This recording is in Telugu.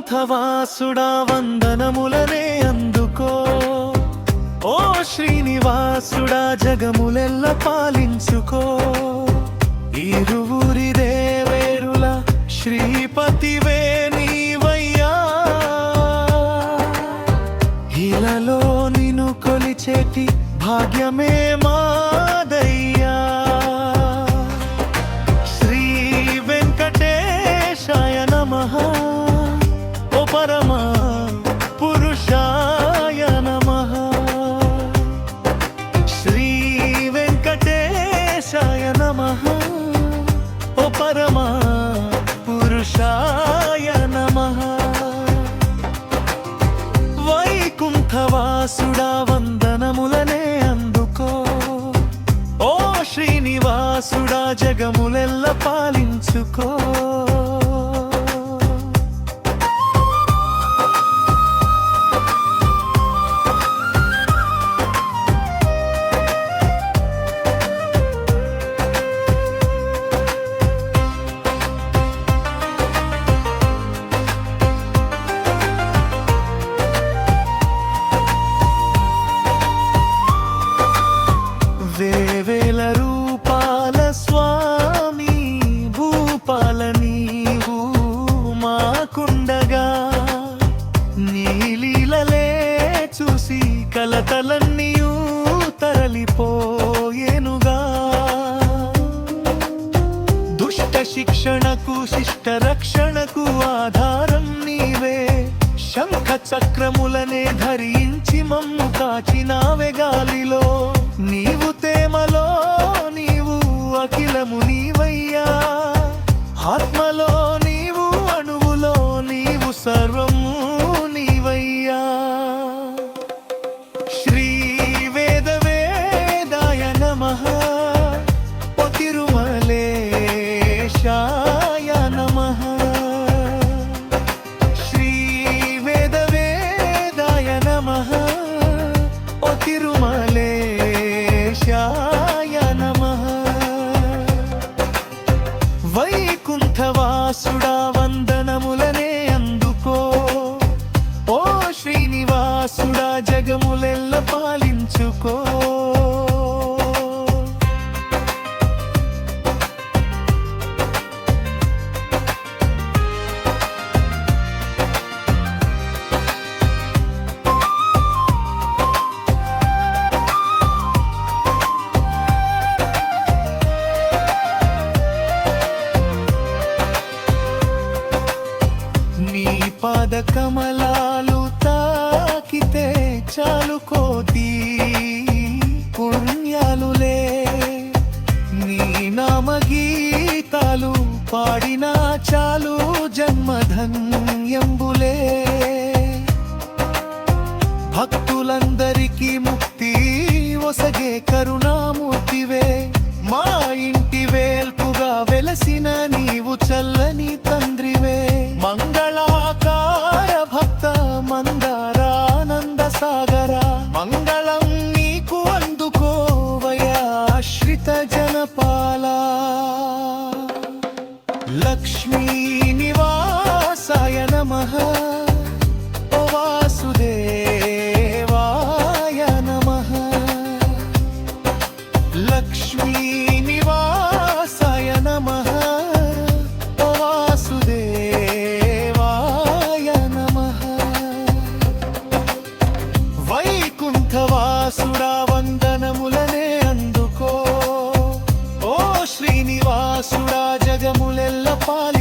వైకుంఠవాసుడా వందనములనే అందుకో. ఓ శ్రీనివాసుడా జగములెల్ల పాలించుకో. ఇరువురి దేవేరుల శ్రీపతివే నీవయ్యా. ఇలలో నిన్ను కొలిచేటి భాగ్యమే మాదయ్యా. శ్రీ వెంకటేశాయ నమః. ఓ పరమా పురుషాయ నమః. శ్రీ వెంకటేశాయ నమః. ఓ పరమా పురుషాయ నమః. వైకుంఠవాసుడా వందనములనే అందుకో. ఓ శ్రీనివాసుడా జగములెల్ల పాలించుకో. వేవేల రూపాల స్వామి భూపాల నీవు మాకుండగా. నీలీలలే చూసి కలతలన్నీయూ తరలిపోయేనుగా. దుష్ట శిక్షణకు శిష్ట రక్షణకు ఆధారం నీవే. శంఖ చక్రములనే ధరించి మమ్ము కాచినావే గాలిలో. నీవు తేమలో నీవు అఖిలము నీవయ్యా. ఆత్మలో నీవు అణువులో నీవు సర్వము నీవయ్యా. శ్రీ వేద వేదాయ నమః. ఓ తిరుమలేశాయ నమః. శ్రీ వేద వేదాయ నమః. ఓ తిరుమలేశాయ నమః. వైకుంఠవాసుడా వందనములనే అందుకో. ఓ శ్రీనివాసుడా జగములెల్ల పాలించుకో. నీ పాద కమలాలు తాకితే చాలు కోటి పుణ్యాలులే. నీ నామ గీతాలు పాడినా చాలు జన్మధన్యంబులే. భక్తులందరికీ ముక్తి ఒసగే కరుణామూర్తివే. మా ఇంటి వేల్పుగా వెలసిన నీవు చల్లని తండ్రివే. మంగళాకార భక్త మందారానంద సాగర. మంగళం నీకు అందుకోవయా ఆశ్రిత జనపాల. లక్ష్మీ నివాసాయ నమః. ఓ వాసుదేవాయ నమః. లక్ష్మీ నివాసాయ నమః. ఓ వాసుదేవాయ నమః. వైకుంఠవాసుడా వందనములనే అందుకో. ఓ శ్రీనివాసుడా జగములెల్ల పాలి